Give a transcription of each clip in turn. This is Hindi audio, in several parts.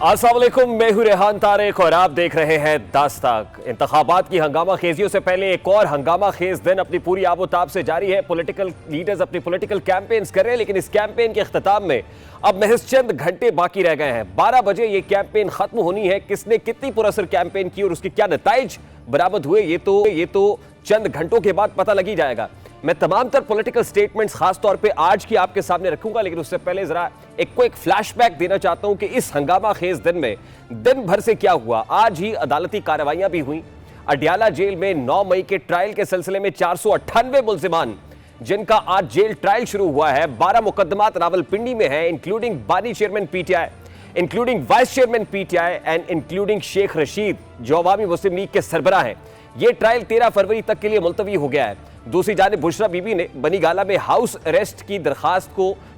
अस्सलाम वालेकुम, मैं हूं रेहान तारिक और आप देख रहे हैं दास्ताक। इंतखाबात की हंगामा खेजियों से पहले एक और हंगामा खेज दिन अपनी पूरी आबोताब से जारी है। पॉलिटिकल लीडर्स अपनी पॉलिटिकल कैंपेन्स कर रहे हैं, लेकिन इस कैंपेन के अख्ताम में अब महज चंद घंटे बाकी रह गए हैं। 12 बजे ये कैंपेन खत्म होनी है। किसने कितनी पुरअसर कैंपेन की और उसके क्या नताइज बरामद हुए, ये तो चंद घंटों के बाद पता लगी जाएगा। मैं तमाम तर पॉलिटिकल स्टेटमेंट्स खास तौर पे आज की आपके सामने रखूंगा, लेकिन उससे पहले जरा एक फ्लैशबैक देना चाहता हूं कि इस हंगामा खेज दिन में दिन भर से क्या हुआ। आज ही अदालती कार्रवाइयां भी हुई। अडयाला जेल में 9 मई के ट्रायल के सिलसिले में 498 मुल्जिमान जिनका आज जेल ट्रायल शुरू हुआ है। 12 मुकदमात रावलपिंडी में है, इंक्लूडिंग बानी chairman PTI, including vice chairman PTI and including Sheikh Rashid जो अवामी मुस्लिम लीग के सरबराह हैं। ये ट्रायल 13 फरवरी तक के लिए मुलतवी हो गया है। दूसरी जानिब बुशरा बीबी ने बनीगाला में हाउस अरेस्ट की दरखास्त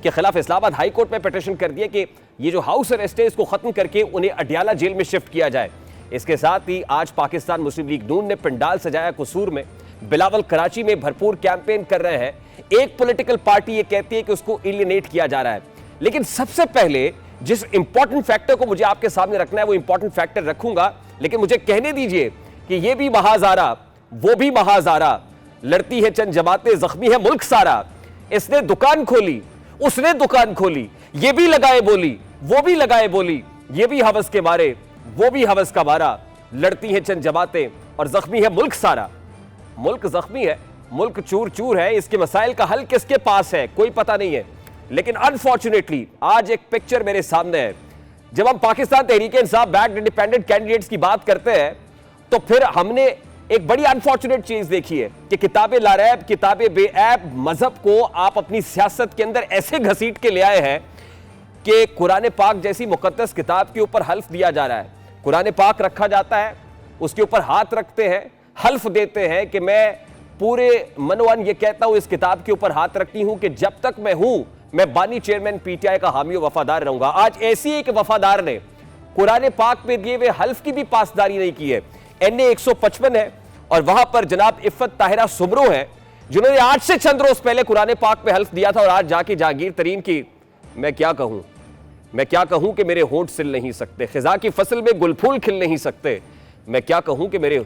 के खिलाफ इस्लामाबाद हाई कोर्ट में पिटीशन कर दिया कि ये जो हाउस अरेस्ट है इसको खत्म करके उन्हें अडयाला जेल में शिफ्ट किया जाए। इसके साथ ही आज पाकिस्तान मुस्लिम लीग नून ने पंडाल सजाया कसूर में। बिलावल कराची में भरपूर कैंपेन कर रहे हैं। एक पॉलिटिकल पार्टी ये कहती है कि उसको एलियनेट किया जा रहा है, लेकिन सबसे पहले जिस इंपॉर्टेंट फैक्टर को मुझे आपके सामने रखना है वो इंपॉर्टेंट फैक्टर रखूंगा, लेकिन मुझे कहने दीजिए कि ये भी महाजारा वो भी महाजारा, लड़ती है चंद जमातें जख्मी है मुल्क सारा। इसने दुकान खोली उसने दुकान खोली, ये भी लगाए बोली वो भी लगाए बोली, ये भी हवस के मारे वो भी हवस का मारा। लड़ती है चंद जमातें और जख्मी है मुल्क सारा। मुल्क जख्मी है, मुल्क चूर चूर है, इसके मसाइल का हल किसके पास है कोई पता नहीं है। लेकिन अनफॉर्चुनेटली आज एक पिक्चर मेरे सामने है। जब हम Pakistan Tehreek Insaf backed independent candidates की बात करते हैं तो फिर हमने एक बड़ी अनफॉर्चुनेट चीज देखी है कि किताबे लारैब किताबे बेऐब मजहब को आप अपनी सियासत के अंदर ऐसे घसीट के ले आए हैं कि कुरान पाक जैसी मुकद्दस किताब के ऊपर हल्फ दिया जा रहा है। कुरान पाक रखा जाता है, उसके ऊपर हाथ रखते हैं, हल्फ देते हैं कि मैं पूरे मनोवन ये कहता हूं, इस किताब के ऊपर हाथ रखती हूं कि जब तक मैं हूं मैं बानी चेयरमैन पीटीआई का हामी वफादार रहूंगा। आज ऐसी एक वफादार ने कुरान पाक पे दिए हुए हल्फ की भी पासदारी नहीं की है। NA 155 है और वहां पर जनाब इफ्फत ताहिरा सुमरो है जिन्होंने आज से चंद रोज पहले कुरान पाक पे हल्फ दिया था और आज जाके जहांगीर तरीन की मैं क्या कहूं कि मेरे होंठ सिल नहीं सकते, खिजा की फसल में गुलफूल खिल नहीं सकते, मैं क्या कहूं कि मेरे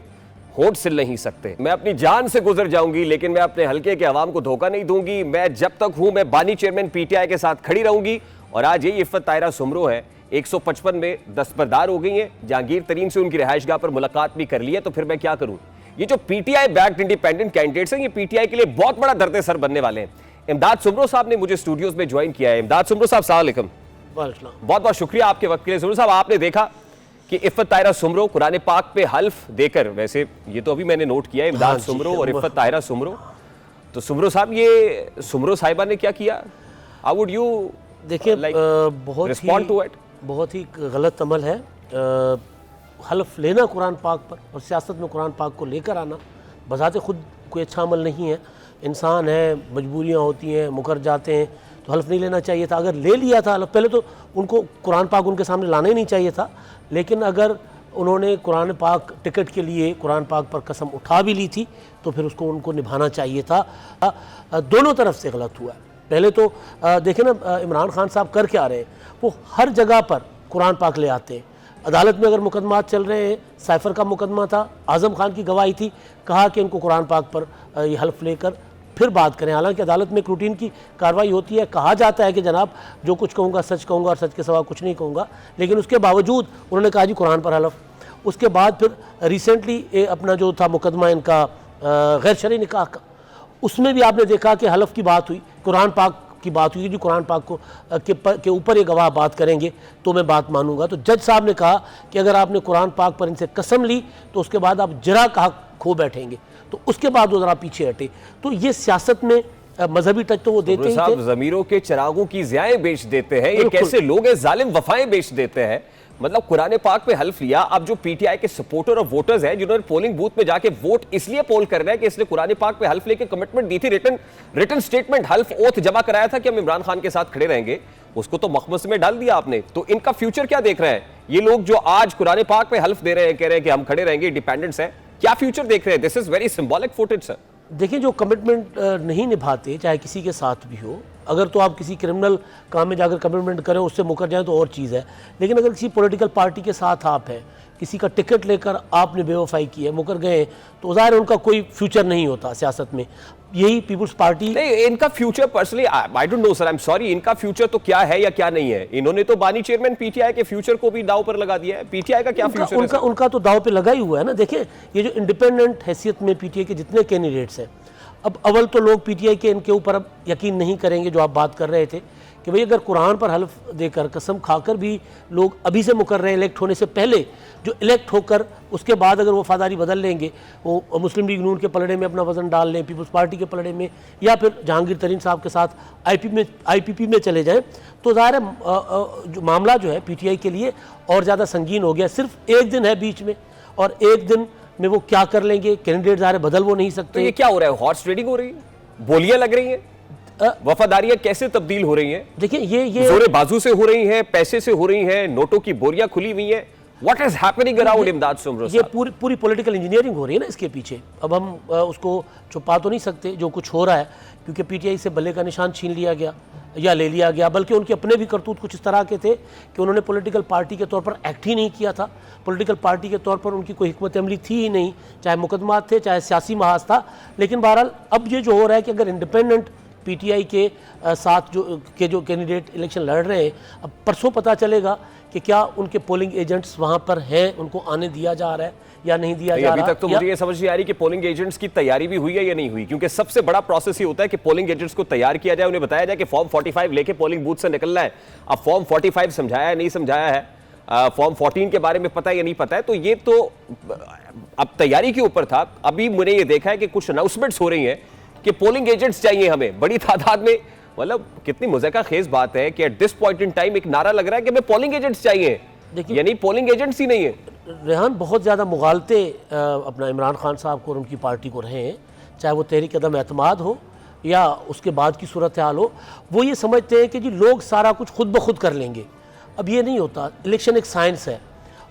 होंठ सिल नहीं सकते। मैं अपनी जान से गुजर जाऊंगी लेकिन मैं अपने हल्के के अवाम को धोखा नहीं दूंगी। मैं जब तक हूं मैं बानी चेयरमैन पीटीआई के साथ खड़ी रहूंगी। और आज ये इफ्फत ताहिरा सुमरो है 155 में दस्तबरदार हो गई हैं। जहांगीर तरीन से उनकी रिहाइशगाह पर मुलाकात भी कर ली है। तो फिर मैं क्या करूं। ये जो पीटीआई बैक्ड इंडिपेंडेंट कैंडिडेट्स हैं ये पीटीआई के लिए बहुत बड़ा दर्द सर बनने वाले हैं। इमदाद सुमरो साहब ने मुझे स्टूडियोज में ज्वाइन किया है। इमदाद सुमरो साहब अस्सलाम वालेकुम। बहुत बहुत शुक्रिया आपके वक्त के लिए। सुमरो साहब आपने देखा कि इफ्फत ताहिरा सुमरो कुरान पाक पे हल्फ देकर, वैसे ये तो अभी मैंने नोट किया है इमदाद सुमरो और इफ्फत ताहिरा सुमरो, तो सुमरो साहब ये सुमरो साहिबा ने क्या किया, हाउ वुड यू देखिए रिस्पॉन्ड टू इट? बहुत ही गलत अमल है। हल्फ लेना कुरान पाक पर और सियासत में कुरान पाक को लेकर आना बज़ाते खुद कोई अच्छा अमल नहीं है। इंसान है, मजबूरियाँ होती हैं, मुकर जाते हैं, तो हल्फ नहीं लेना चाहिए था। अगर ले लिया था हल्फ पहले तो उनको कुरान पाक उनके सामने लाना ही नहीं चाहिए था। लेकिन अगर उन्होंने कुरान पाक टिकट के लिए कुरान पाक पर कसम उठा भी ली थी तो फिर उसको उनको निभाना चाहिए था। दोनों तरफ से गलत हुआ है। पहले तो देखें ना इमरान खान साहब कर क्या रहे हैं, वो हर जगह पर कुरान पाक ले आते हैं। अदालत में अगर मुकदमात चल रहे हैं, साइफर का मुकदमा था, आज़म खान की गवाही थी, कहा कि उनको कुरान पाक पर ये हल्फ लेकर फिर बात करें। हालांकि अदालत में एक रूटीन की कार्रवाई होती है, कहा जाता है कि जनाब जो कुछ कहूँगा सच कहूँगा और सच के सिवा कुछ नहीं कहूँगा, लेकिन उसके बावजूद उन्होंने कहा जी कुरान पर हल्फ। उसके बाद फिर रिसेंटली अपना जो था मुकदमा इनका गैर शरई निकाह का, उसमें भी आपने देखा कि हल्फ की बात हुई, कुरान पाक की बात हुई, जो कुरान पाक को के ऊपर ये गवाह बात करेंगे तो मैं बात मानूंगा। तो जज साहब ने कहा कि अगर आपने कुरान पाक पर इनसे कसम ली तो उसके बाद आप जरा का हक खो बैठेंगे, तो उसके बाद वो जरा पीछे हटे। तो ये सियासत में मजहबी टच तो वो देते ही थे। ज़मीरों के चिरागों की ज़ियाएं बेच देते हैं, ये कैसे लोग हैं, जालिम वफाएं बेच देते हैं। मतलब कुरान पाक पे हल्फ लिया। अब जो पीटीआई के सपोर्टर और वोटर्स हैं जिन्होंने पोलिंग बूथ में जाके वोट इसलिए पोल कर रहे हैं कि इसने कुरान पाक पे हल्फ लेके कमिटमेंट दी थी, रिटन स्टेटमेंट हल्फ ओथ जमा कराया था कि हम इमरान खान के साथ खड़े रहेंगे, उसको तो मखमस में डाल दिया आपने। तो इनका फ्यूचर क्या देख रहे हैं ये लोग जो आज कुरान पाक पे हल्फ दे रहे हैं, कह रहे हैं कि हम खड़े रहेंगे, इंडिपेंडेंस है, क्या फ्यूचर देख रहे हैं? This is very symbolic footage sir. देखिए जो कमिटमेंट नहीं निभाते चाहे किसी के साथ भी हो, अगर तो आप किसी क्रिमिनल काम में जाकर कमिटमेंट करें, उससे मुकर जाएं तो और चीज़ है, लेकिन अगर किसी पॉलिटिकल पार्टी के साथ आप हैं, किसी का टिकट लेकर आपने बेवफाई की है, मुकर गए, तो ज़ाहिर है उनका कोई फ्यूचर नहीं होता सियासत में। यही पीपुल्स पार्टी नहीं, इनका future personally I don't know sir, I am sorry, इनका फ्यूचर तो क्या है या क्या नहीं है? इन्होंने तो बानी चेयरमैन पीटीआई के फ्यूचर को भी दांव पर लगा दिया है। पीटीआई का क्या फ्यूचर है? उनका तो दांव पे लगा ही हुआ है ना। देखिए, ये जो इंडिपेंडेंट हैसियत में पीटीआई के जितने कैंडिडेट्स हैं, अब अव्वल तो लोग पीटीआई के इनके ऊपर अब यकीन नहीं करेंगे, जो आप बात कर रहे थे कि भाई अगर कुरान पर हल्फ देकर, कसम खाकर भी लोग अभी से मुकर रहे हैं, इलेक्ट होने से पहले, जो इलेक्ट होकर उसके बाद अगर वफादारी बदल लेंगे, वो मुस्लिम लीग नून के पलड़े में अपना वजन डाल लें, पीपल्स पार्टी के पलड़े में, या फिर जहांगीर तरीन साहब के साथ आईपीपी में चले जाएं, तो ज़ाहिर है जो मामला जो है पीटीआई के लिए और ज़्यादा संगीन हो गया। सिर्फ एक दिन है बीच में, और एक दिन में वो क्या कर लेंगे, कैंडिडेट ज़ाहिर बदल वो नहीं सकते। तो ये क्या हो रहा है? हॉर्स ट्रेडिंग हो रही है, बोलियां लग रही हैं, वफादारियां कैसे तब्दील हो रही हैं? देखिए, ये जोरे बाजू से हो रही हैं, पैसे से हो रही हैं, नोटों की बोरियां खुली हुई हैं। What is happening around इमदाद सुमरो ये साहब? पूरी पॉलिटिकल इंजीनियरिंग हो रही है ना इसके पीछे। अब हम उसको छुपा तो नहीं सकते जो कुछ हो रहा है, क्योंकि पीटीआई से बल्ले का निशान छीन लिया गया या ले लिया गया, बल्कि उनके अपने भी करतूत कुछ इस तरह के थे कि उन्होंने पॉलिटिकल पार्टी के तौर पर एक्ट ही नहीं किया था। पॉलिटिकल पार्टी के तौर पर उनकी कोई हिकमत अमली थी ही नहीं, चाहे मुकदमात थे, चाहे सियासी महाज था। लेकिन बहरहाल अब ये जो हो रहा है कि अगर इंडिपेंडेंट पीटीआई के साथ जो कैंडिडेट इलेक्शन लड़ रहे हैं, अब परसों पता चलेगा कि क्या उनके पोलिंग एजेंट्स वहां पर हैं, उनको आने दिया जा रहा है या नहीं दिया जा रहा। अभी तक तो मुझे ये समझ नहीं आ रही कि पोलिंग एजेंट्स की तैयारी भी हुई है या नहीं हुई, क्योंकि सबसे बड़ा प्रोसेस ये होता है कि पोलिंग एजेंट्स को तैयार किया जाए, उन्हें बताया जाए कि फॉर्म 45 लेके पोलिंग बूथ से निकलना है। अब फॉर्म 45 समझाया है, नहीं समझाया है, फॉर्म 14 के बारे में पता है या नहीं पता है, तो ये तो अब तैयारी के ऊपर था। अभी मैंने ये देखा है कि कुछ अनाउंसमेंट्स हो रही हैं कि पोलिंग एजेंट्स चाहिए हमें बड़ी तादाद में। मतलब कितनी मुज़क्किर खेज बात है कि at this point in time एक नारा लग रहा है कि हमें पोलिंग एजेंट्स चाहिए, यानी पोलिंग एजेंट्स ही नहीं है। रेहान, बहुत ज़्यादा मुगालते अपना इमरान खान साहब को और उनकी पार्टी को रहे हैं, चाहे वो तहरीक अदम एतमाद हो या उसके बाद की सूरत हाल हो। वो ये समझते हैं कि जी लोग सारा कुछ खुद ब खुद कर लेंगे। अब ये नहीं होता। इलेक्शन एक साइंस है,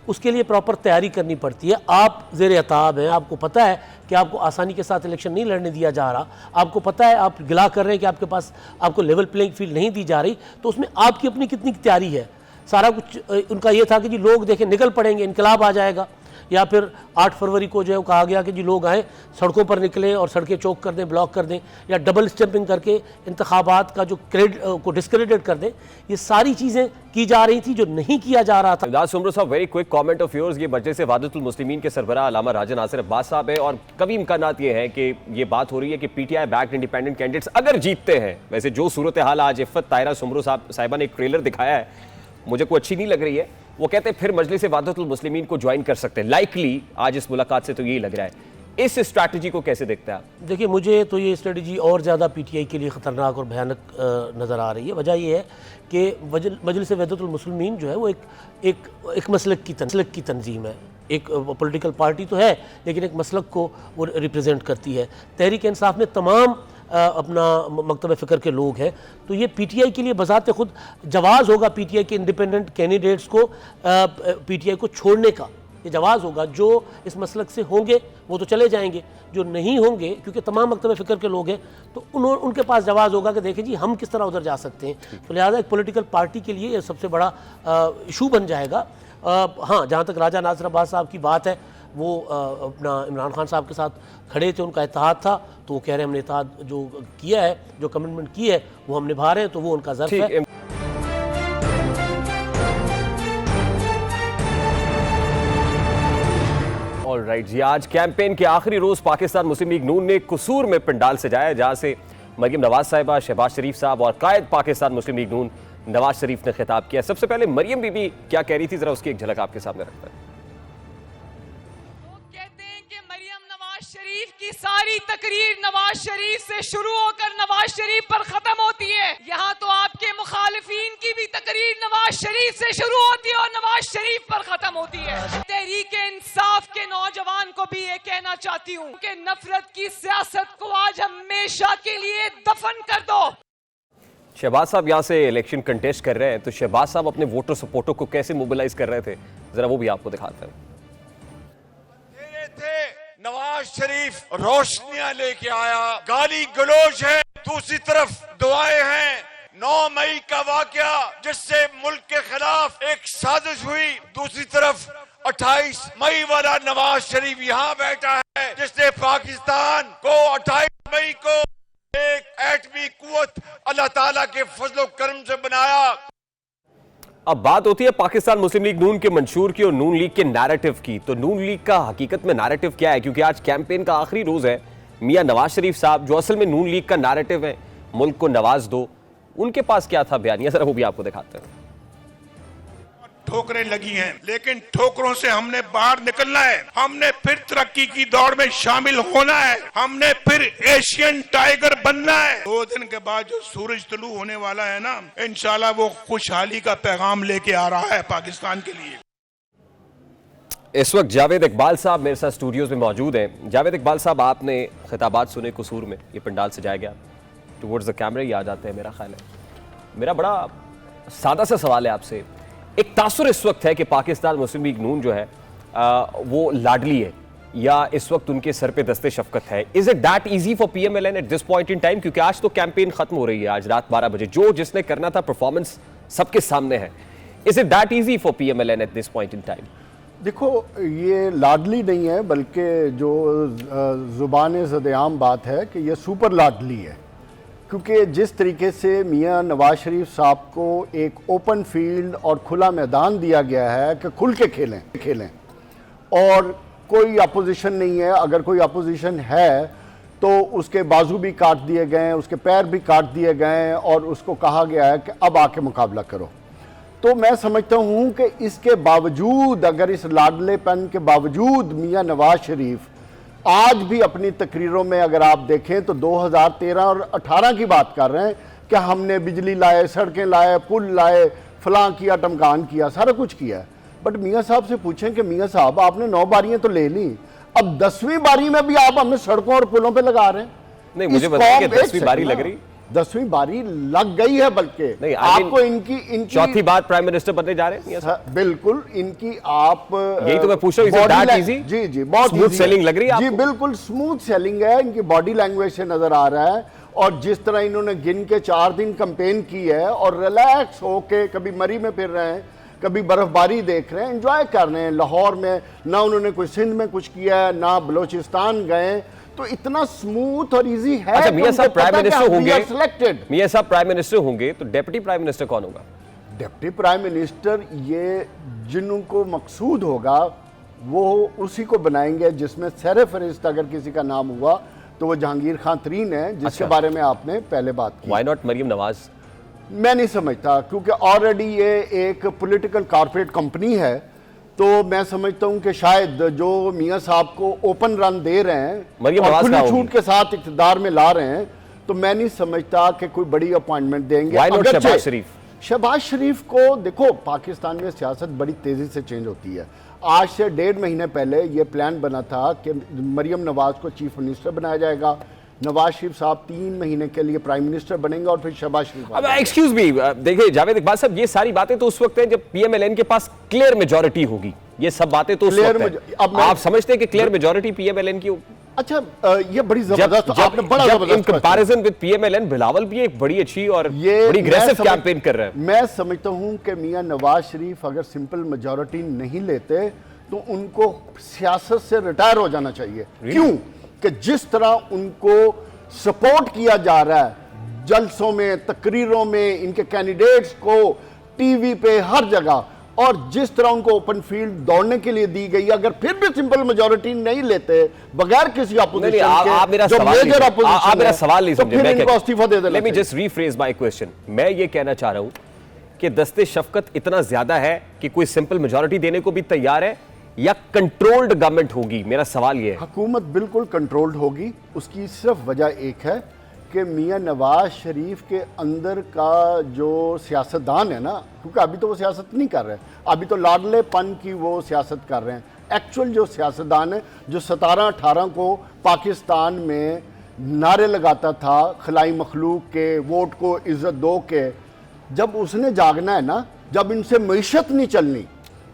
उसके लिए प्रॉपर तैयारी करनी पड़ती है। आप ज़ेर अताब हैं, आपको पता है कि आपको आसानी के साथ इलेक्शन नहीं लड़ने दिया जा रहा, आपको पता है, आप गिला कर रहे हैं कि आपके पास आपको लेवल प्लेइंग फील्ड नहीं दी जा रही, तो उसमें आपकी अपनी कितनी तैयारी है। सारा कुछ उनका ये था कि जी लोग देखें निकल पड़ेंगे, इनकलाब आ जाएगा, या फिर 8 फरवरी को जो है वो कहा गया कि जी लोग आएँ, सड़कों पर निकलें और सड़कें चौक कर दें, ब्लॉक कर दें, या डबल स्टैंपिंग करके इंतखाबात का जो को डिस्क्रेडिट कर दें। ये सारी चीज़ें की जा रही थी जो नहीं किया जा रहा था। इमदाद सुमरो साहब, very quick comment of yours. ये मजलिस वाहदतुल मुस्लिमीन के सरबराह अल्लामा राजा नासिर अब्बास साहब है, और कभी इम्कानात ये हैं कि ये बात हो रही है कि पीटीआई बैक्ड इंडिपेंडेंट कैंडिडेट्स अगर जीतते हैं, वैसे जो सूरत हाल आज इफ़्फ़त ताहिरा सुमरो साहिबा ने एक ट्रेलर दिखाया है, मुझे कोई अच्छी नहीं लग रही है। वो कहते हैं फिर मजलिस वाहदतुल मुस्लिमीन को ज्वाइन कर सकते हैं। लाइकली आज इस मुलाकात से तो यही लग रहा है। इस स्ट्रैटेजी को कैसे देखते हैं आप? देखिए, मुझे तो ये स्ट्रेटजी और ज़्यादा पीटीआई के लिए ख़तरनाक और भयानक नज़र आ रही है। वजह यह है कि मजलिस वाहदतुल मुस्लिमीन जो है वो एक मसलक की तंजीम है। एक पॉलिटिकल पार्टी तो है, लेकिन एक मसलक को वो रिप्रेजेंट करती है। तहरीक इंसाफ में तमाम अपना मकतब फ़िक्र के लोग हैं, तो ये पीटीआई के लिए बज़ाते खुद जवाज़ होगा पीटीआई के इंडिपेंडेंट कैंडिडेट्स को पीटीआई को छोड़ने का। ये जवाज़ होगा। जो इस मसलक से होंगे वो तो चले जाएंगे, जो नहीं होंगे, क्योंकि तमाम मकतब फ़िक्र के लोग हैं, तो उनके पास जवाज़ होगा कि देखें जी हम किस तरह उधर जा सकते हैं। तो लिहाजा एक पॉलिटिकल पार्टी के लिए ये सबसे बड़ा इशू बन जाएगा। हाँ, जहाँ तक राजा नासिर अब्बास साहब की बात है, वो अपना इमरान खान साहब के साथ खड़े थे, उनका इत्तेहाद था, तो वो कह रहे हैं हमने इत्तेहाद जो किया है, जो कमिटमेंट की है, वो हम निभा रहे हैं, तो वो उनका ज़र्फ़ है। ऑलराइट जी, आज कैंपेन के आखिरी रोज पाकिस्तान मुस्लिम लीग नून ने कसूर में पंडाल सजाया, जहां से मरियम नवाज साहिबा, शहबाज शरीफ साहब और कायद पाकिस्तान मुस्लिम लीग नून नवाज शरीफ ने खिताब किया। सबसे पहले मरियम बीबी क्या कह रही थी, जरा उसकी एक झलक आपके सामने रखते हैं। शरीफ की सारी तकरीर नवाज शरीफ से शुरू होकर नवाज शरीफ पर खत्म होती है। यहाँ तो आपके मुखालिफिन की भी तकरीर नवाज शरीफ से शुरू होती है और नवाज शरीफ पर खत्म होती है। तहरीक इंसाफ के नौजवान को भी ये कहना चाहती हूँ कि नफरत की सियासत को आज हमेशा के लिए दफन कर दो। शहबाज साहब यहाँ से इलेक्शन कंटेस्ट कर रहे हैं, तो शहबाज साहब अपने वोटर सपोर्टर को कैसे मोबिलाइज कर रहे थे, जरा वो भी आपको दिखाते हैं। नवाज शरीफ रोशनियां लेके आया, गाली गलौज है, दूसरी तरफ दुआएं हैं, 9 मई का वाकया जिससे मुल्क के खिलाफ एक साजिश हुई, दूसरी तरफ 28 मई वाला नवाज शरीफ यहाँ बैठा है जिसने पाकिस्तान को 28 मई को एक एटमी कुव्वत अल्लाह ताला के फजलो करम से बनाया। अब बात होती है पाकिस्तान मुस्लिम लीग नून के मंशूर की और नून लीग के नैरेटिव की। तो नून लीग का हकीकत में नैरेटिव क्या है, क्योंकि आज कैंपेन का आखिरी रोज है। मियां नवाज शरीफ साहब जो असल में नून लीग का नैरेटिव है, मुल्क को नवाज दो, उनके पास क्या था बयानिया, जरा वो भी आपको दिखाते हैं। ठोकरें लगी हैं, लेकिन ठोकरों से हमने बाहर निकलना है। हमने फिर तरक्की की दौड़ में शामिल होना है। हमने फिर एशियन टाइगर बनना है। 2 दिन के बाद जो सूरज तुलू होने वाला है ना, इंशाल्लाह वो खुशहाली का पैगाम लेके आ रहा है पाकिस्तान के लिए। इस वक्त जावेद इकबाल साहब मेरे साथ स्टूडियोज में मौजूद हैं। जावेद इकबाल साहब, आपने खिताबात सुने कसूर में, ये पंडाल से जाया गया टुवर्ड्स द कैमरे ही आ जाते हैं मेरा ख्याल है। मेरा बड़ा सादा सा सवाल है आपसे। एक तासुर इस वक्त है कि पाकिस्तान मुस्लिम लीग नून जो है वो लाडली है या इस वक्त उनके सर पे दस्ते शफकत है। Is it that easy for PMLN at this point in time? क्योंकि आज तो कैंपेन खत्म हो रही है, आज रात 12 बजे जो जिसने करना था परफॉर्मेंस सबके सामने है। Is it that easy for PMLN at this point in time? देखो, ये लाडली नहीं है, बल्कि जो ज़ुबान ज़द-ए-आम बात है कि ये सुपर लाडली है। क्योंकि जिस तरीके से मियां नवाज शरीफ साहब को एक ओपन फील्ड और खुला मैदान दिया गया है कि खुल के खेलें और कोई अपोजिशन नहीं है। अगर कोई अपोजिशन है तो उसके बाजू भी काट दिए गए हैं, उसके पैर भी काट दिए गए हैं और उसको कहा गया है कि अब आके मुकाबला करो। तो मैं समझता हूँ कि इसके बावजूद, अगर इस लाडलेपन के बावजूद मियां नवाज शरीफ आज भी अपनी तकरीरों में अगर आप देखें तो 2013 और 18 की बात कर रहे हैं कि हमने बिजली लाए, सड़कें लाए, पुल लाए, फलां किया, टमकान किया, सारा कुछ किया। बट मियां साहब से पूछें कि मियां साहब आपने 9 बारियां तो ले ली, अब 10वीं बारी में भी आप हमें सड़कों और पुलों पे लगा रहे हैं। नहीं, मुझे बताइए 10वीं बारी लग रही? 10वीं बारी लग गई है, बल्कि नहीं, आपको इनकी चौथी बार प्राइम मिनिस्टर बनने जा रहे हैं। बिल्कुल, इनकी आप यही तो मैं पूछ रहा हूं, जी बहुत स्मूथ सेलिंग लग रही है जी, बिल्कुल स्मूथ सेलिंग है। इनकी बॉडी लैंग्वेज से नजर आ रहा है और जिस तरह इन्होंने गिन के 4 दिन कैंपेन की है और रिलैक्स होके कभी मरी में फिर रहे हैं, कभी बर्फबारी देख रहे हैं, एंजॉय कर रहे हैं। लाहौर में ना उन्होंने कोई सिंध में कुछ किया है, ना बलोचिस्तान गए, तो इतना स्मूथ और इजी है। अच्छा, मियां साहब प्राइम मिनिस्टर होंगे, सिलेक्टेड मियां साहब प्राइम मिनिस्टर होंगे तो डिप्टी प्राइम मिनिस्टर कौन होगा? डिप्टी प्राइम मिनिस्टर ये जिनको मकसूद होगा वो उसी को बनाएंगे, जिसमें सर फहरिस्त अगर किसी का नाम हुआ तो वो जहांगीर खान तरीन है, जिसके अच्छा। बारे में आपने पहले बात की। Why not Maryam Nawaz? मैं नहीं समझता, क्योंकि ऑलरेडी ये एक पॉलिटिकल कॉर्पोरेट कंपनी है। तो मैं समझता हूं कि शायद जो मियां साहब को ओपन रन दे रहे हैं और खुली छूट के साथ इक़्तिदार में ला रहे हैं, तो मैं नहीं समझता कि कोई बड़ी अपॉइंटमेंट देंगे। शहबाज शरीफ, शहबाज शरीफ को देखो, पाकिस्तान में सियासत बड़ी तेजी से चेंज होती है। आज से 1.5 महीने पहले यह प्लान बना था कि मरियम नवाज को चीफ मिनिस्टर बनाया जाएगा, नवाज शरीफ साहब 3 महीने के लिए प्राइम मिनिस्टर बनेंगे और फिर शहबाज शरीफ। अब एक्सक्यूज मी, देखिए जावेद इकबाल साहब, ये सारी बातें तो उस वक्त है जब PMLN के पास क्लियर मेजॉरिटी होगी। ये सब बातें तो उस वक्त है। अब आप समझते हैं कि क्लियर मेजॉरिटी PMLN की? अच्छा, ये बड़ी जबरदस्त, आपने बड़ा जबरदस्त in comparison with PMLN Bilawal भी एक बड़ी अच्छी और बड़ी अग्रेसिव कैंपेन कर रहे हैं। मैं समझता हूं कि मियां नवाज शरीफ अगर सिंपल मेजॉरिटी नहीं लेते तो उनको सियासत से रिटायर हो जाना चाहिए। क्यों? कि जिस तरह उनको सपोर्ट किया जा रहा है जलसों में, तकरीरों में, इनके कैंडिडेट्स को टीवी पे हर जगह, और जिस तरह उनको ओपन फील्ड दौड़ने के लिए दी गई, अगर फिर भी सिंपल मेजॉरिटी नहीं लेते बगैर किसी अपोजिशन के, आप मेरा जो मेजर अपोजिशन, आप मेरा सवाल नहीं समझे, फिर इनको इस्तीफा दे देना। Let me just rephrase my question. मैं ये कहना चाह रहा हूं कि दस्ते शफकत इतना ज्यादा है कि कोई सिंपल मेजॉरिटी देने को भी तैयार है या कंट्रोल्ड गवर्नमेंट होगी? मेरा सवाल ये है। हुकूमत बिल्कुल कंट्रोल्ड होगी। उसकी सिर्फ वजह एक है कि मियां नवाज शरीफ के अंदर का जो सियासतदान है ना, क्योंकि अभी तो वो सियासत नहीं कर रहे, अभी तो लाडलेपन की वो सियासत कर रहे हैं। एक्चुअल जो सियासतदान है, जो 17-18 को पाकिस्तान में नारे लगाता था खलाई मखलूक के, वोट को इज्जत दो के, जब उसने जागना है ना, जब इनसे मईशत नहीं चलनी,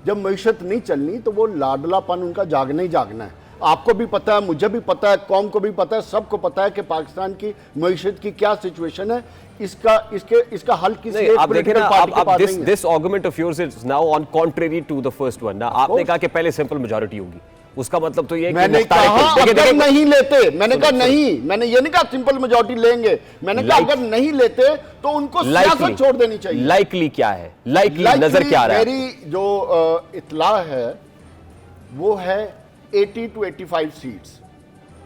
जब मईशत नहीं चलनी, तो वो लाडलापन उनका जागना ही जागना है। आपको भी पता है, मुझे भी पता है, कौम को भी पता है, सबको पता है कि पाकिस्तान की मईशत की क्या सिचुएशन है। इसका हल किसी एक आप देखें ना, पॉलिटिकल पार्टी के पास नहीं है। This argument of yours is now on contrary to the first one ना। आपने कहा कि पहले सिंपल मेजॉरिटी होगी, उसका मतलब तो ये है कि मैंने मुख्तार कहा देखिए, अगर देखिए, नहीं लेते, मैंने कहा नहीं, मैंने ये नहीं कहा सिंपल मेजॉरिटी लेंगे, मैंने कहा अगर नहीं लेते तो उनको सियासत छोड़ देनी चाहिए। लाइकली क्या है, लाइकली नजर क्या आ रहा है? मेरी जो इत्ला है वो है 80 to 85 सीट्स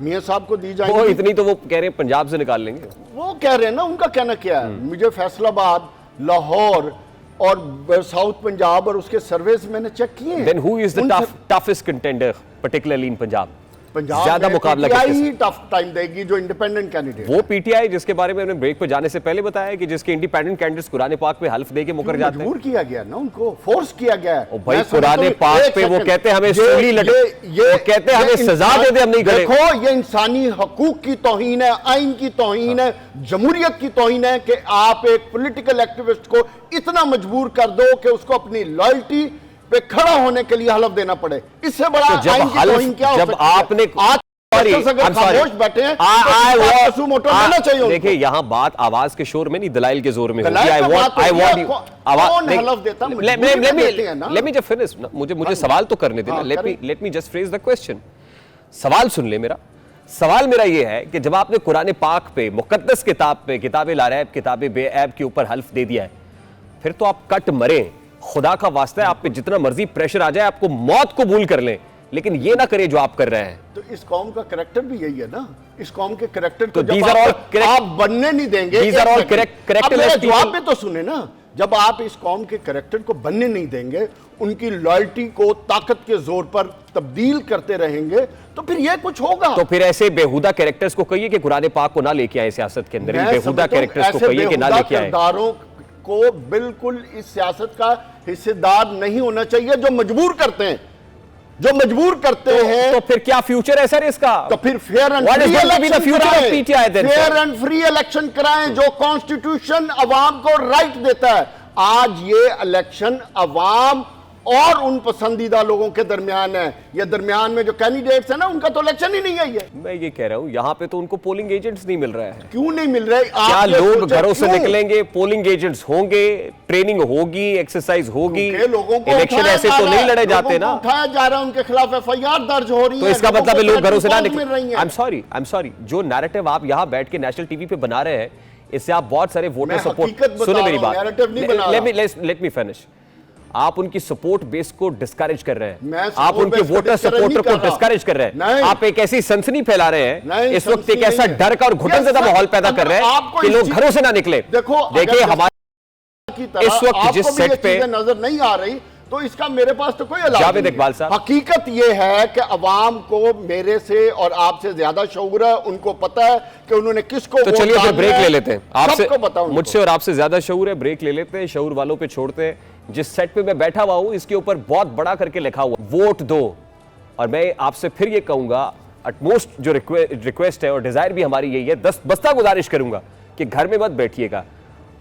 मियां साहब को दी वो जाएंगी। इतनी तो वो कह रहे हैं पंजाब से निकाल लेंगे। वो कह रहे हैं ना, उनका कहना क्या है। मुझे फैसलाबाद, लाहौर और साउथ पंजाब और उसके सर्वेस मैंने चेक किए। Then who is the toughest contender, particularly in Punjab? Punjab ज्यादा में मुकाबला PTI किसके ही टफ टाइम देगी, जो इंडिपेंडेंट कैंडिडेट। वो पीटीआई जिसके बारे में हमने ब्रेक पर जाने से पहले बताया कि जिसके इंडिपेंडेंट कैंडिडेट्स कुरान पाक पे हल्फ देके मुकर जाते हैं। मजबूर किया गया ना, उनको फोर्स किया गया है। ओ भाई, मैं समझता कुरान हूं, पाक एक पे वो सेकंड, कहते हैं हमें ये- सूली लगे, ये- वो कहते हैं ये हमें सजा दे दे, हम नहीं खड़े। देखो, ये इंसानी हकूक की तौहीन है, आइन की तौहीन है, जमहूरियत की तौहीन है कि आप एक पॉलिटिकल एक्टिविस्ट को इतना मजबूर कर दो कि उसको अपनी लॉयल्टी पे खड़ा होने के लिए हलफ देना पड़े। इससे बड़ा तो जब आइन की तौहीन क्या हो जब सकती है? आपने आज अगर खामोश बैठे हैं तो कसू मोटो देना चाहिए उनको। देखिए, यहाँ बात आवाज के शोर में नहीं, दलाइल के जोर में होगी। दलाइल I का want- बात I होती want है, you- कौन नहीं, हलफ देता? let मजबूरी me- में देते हैं ना। let me just finish ना, मुझे सवाल तो करने देना। हाँ, let me just phrase the question। सवाल सुन ले मेरा। सवाल मेरा ये है कि जब आपने कुरान पाक पे, मुकद्दस किताब पे, किताब लारैब, किताब बेऐब के ऊपर हल्फ दे दिया है, फिर तो आप कट मरे। खुदा का वास्ता है, आप पे जितना मर्जी प्रेशर आ जाए, आपको मौत कबूल कर लें, लेकिन ये ना करे जो आप कर रहे हैं। तो इस कौम का करैक्टर भी यही है ना। इस कौम के करैक्टर तो को these जब are all आप correct- बनने नहीं देंगे। These are all characterless अब मेरे people। जवाब पे तो सुने ना, जब आप इस कौम के करैक्टर को बनने नहीं देंगे, उनकी लॉयल्टी को ताकत के जोर पर तब्दील करते रहेंगे, तो फिर ये कुछ होगा। तो फिर ऐसे बेहुदा कैरेक्टर्स को कहिए कि कुरान पाक को ना लेके आए सियासत के अंदर। इन मैं बेहुदा समझता हूं कैरेक्टर्स को ऐसे कहिए कि ना बेहुदा लेके आए। किरदारों को बिल्कुल इस सियासत का हिस्सेदार नहीं होना चाहिए, जो मजबूर करते हैं, जो मजबूर करते हैं। तो फिर क्या फ्यूचर है सर इसका? तो फिर fair and What is free going to be the election future of PTI then, fair sir? And free election कराएं, जो कॉन्स्टिट्यूशन अवाम को राइट देता है। आज ये इलेक्शन अवाम और उन पसंदीदा लोगों के दरमियान है। ये दरमियान में जो कैंडिडेट्स है ना, उनका तो इलेक्शन ही नहीं है ये। मैं ये कह रहा हूं, यहां पे तो उनको पोलिंग एजेंट्स नहीं मिल रहा है। क्यों नहीं मिल रहे? क्या आप ये लोग सोचें, घरों से क्यों? निकलेंगे, पोलिंग एजेंट्स होंगे, ट्रेनिंग होगी, एक्सरसाइज होगी। क्योंकि लोगों को इलेक्शन उठाया ऐसे जा तो रहा नहीं है, लड़े जाते लोगों ना। को उठाया जा रहा है, उनके खिलाफ FIR दर्ज हो रही है। तो इसका मतलब है लोग घरों से ना मिल रही निकले। है। आई एम सॉरी, जो नैरेटिव आप यहां बैठ के नेशनल टीवी पे बना रहे हैं, इससे आप बहुत सारे वोटर मैं सपोर्ट। हकीकत बता सुने रहा मेरी हूं, बात, narrative नहीं बना रहा। Let me finish. आप उनकी सपोर्ट बेस को डिस्करेज कर रहे मैं हैं, support आप उनके base को वोटर discourage सपोर्टर नहीं को कर रहा। डिस्करेज कर रहे हैं। नहीं। आप एक ऐसी सनसनी फैला रहे हैं, नहीं, इस वक्त एक सनसनी ऐसा नहीं है। डर का और घुटन ज़दा Yes, माहौल पैदा अगर कर रहे हैं आपको कि इस लोग चीज- घरों से ना निकले। देखो, देखिए अगर हमारे की तरह इस वक्त आपको जिस भी ये सेट पे चीजें नजर नहीं आ रही, तो इसका मेरे पास तो कोई इलाज जावेद नहीं है। इकबाल साहब। हकीकत ये है कि अवाम को मेरे से और आपसे ज्यादा शऊर है। उनको पता है कि उन्होंने किसको तो वोट चलिए फिर डालना ब्रेक है। ले लेते हैं। आपसे, सबको पता उनको। मुझसे और आपसे ज्यादा शऊर है, ब्रेक ले लेते हैं, शऊर वालों पे छोड़ते हैं। जिस सेट पे मैं बैठा हुआ हूं, इसके ऊपर बहुत बड़ा करके लिखा हुआ वोट दो। और मैं आपसे फिर ये कहूंगा, अटमोस्ट जो रिक्वेस्ट है और डिजायर भी हमारी यही है, बस्ता गुजारिश करूंगा कि घर में मत बैठिएगा।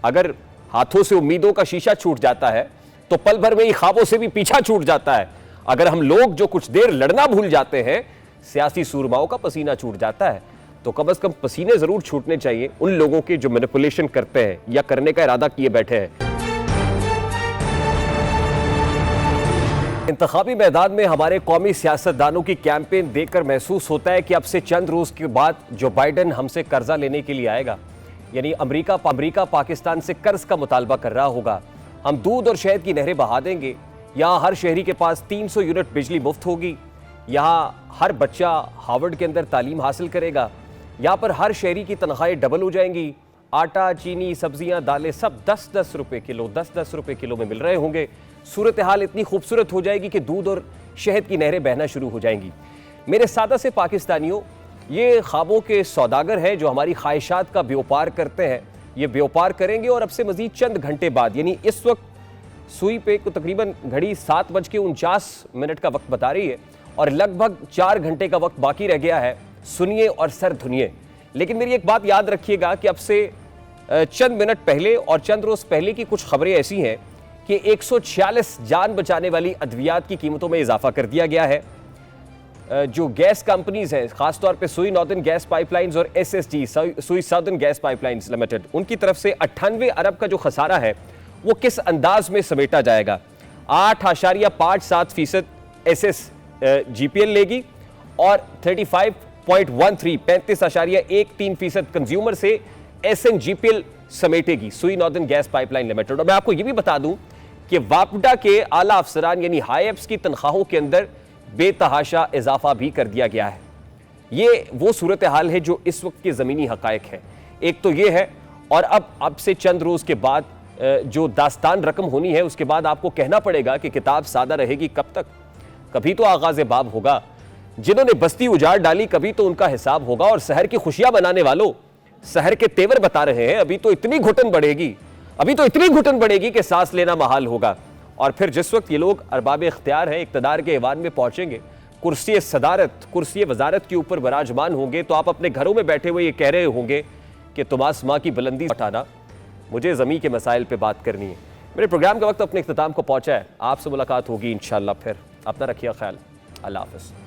अगर हाथों से उम्मीदों का शीशा छूट जाता है तो पल भर में ही ख्वाबों से भी पीछा छूट जाता है। अगर हम लोग जो कुछ देर लड़ना भूल जाते हैं, सियासी सूरमाओं का पसीना छूट जाता है। तो कम से कम पसीने जरूर छूटने चाहिए उन लोगों के जो मैनिपुलेशन करते हैं या करने का इरादा किए बैठे हैं। इंतखाबी मैदान में हमारे कौमी सियासतदानों की कैंपेन देखकर महसूस होता है कि अब से चंद रोज के बाद जो बाइडन हमसे कर्जा लेने के लिए आएगा, यानी अमेरिका पाकिस्तान से कर्ज का मुतालबा कर रहा होगा। हम दूध और शहद की नहरें बहा देंगे, यहाँ हर शहरी के पास 300 यूनिट बिजली मुफ्त होगी, यहाँ हर बच्चा हार्वर्ड के अंदर तालीम हासिल करेगा, यहाँ पर हर शहरी की तनख्वाहें डबल हो जाएंगी, आटा, चीनी, सब्जियां, दालें सब 10-10 रुपए किलो, 10-10 रुपए किलो में मिल रहे होंगे। सूरत हाल इतनी खूबसूरत हो जाएगी कि दूध और शहद की नहरें बहना शुरू हो जाएंगी। मेरे सादा से पाकिस्तानियों, ये ख्वाबों के सौदागर हैं जो हमारी ख्वाहिशात का व्यापार करते हैं। ये व्यापार करेंगे और अब से मजीद चंद घंटे बाद, यानी इस वक्त सुई पे को तकरीबन घड़ी 7:49 का वक्त बता रही है और लगभग 4 घंटे का वक्त बाकी रह गया है। सुनिए और सर धुनिए। लेकिन मेरी एक बात याद रखिएगा कि अब से चंद मिनट पहले और चंद रोज पहले की कुछ खबरें ऐसी हैं कि 146 जान बचाने वाली अद्वियात की कीमतों में इजाफा कर दिया गया है। जो गैस कंपनीज हैं, खासतौर पे सुई नॉर्दर्न गैस पाइपलाइंस और SSG सुई साउदर्न गैस पाइपलाइंस लिमिटेड, उनकी तरफ से 98 अरब का जो खसारा है वो किस अंदाज में समेटा जाएगा। 8.57% SSGPL लेगी और 35.13% कंज्यूमर से SNGPL समेटेगी, सुई नॉर्दर्न गैस पाइपलाइन लिमिटेड। और मैं आपको यह भी बता दूं कि वापडा के आला अफसरान यानी हाईएप्स की तनख्वाहों के अंदर बेतहाशा इजाफा भी कर दिया गया है। ये वो सूरत हाल है जो इस वक्त के ज़मीनी हकायक है। एक तो ये है, और अब से चंद रोज़ के बाद जो दास्तान रकम होनी है, उसके बाद आपको कहना पड़ेगा कि किताब सादा रहेगी कब तक। कभी तो आगाज़ बाब होगा। जिन्होंने बस्ती उजाड़ डाली, कभी तो उनका हिसाब होगा। और शहर की खुशियां बनाने वालों, शहर के तेवर बता रहे हैं, अभी तो इतनी घुटन बढ़ेगी कि सांस लेना महाल होगा। और फिर जिस वक्त ये लोग अरबाब इख्तियार हैं, इक़्तिदार के ऐवान में पहुंचेंगे, कुर्सी सदारत, कुर्सी वजारत के ऊपर विराजमान होंगे, तो आप अपने घरों में बैठे हुए ये कह रहे होंगे कि तुम आसमां की बुलंदी हटाना, मुझे ज़मीन के मसाइल पे बात करनी है। मेरे प्रोग्राम का वक्त अपने इख्तिताम को पहुंचा है। आपसे मुलाकात होगी इंशाअल्लाह फिर। अपना रखिए ख्याल। अल्लाह हाफ़िज़।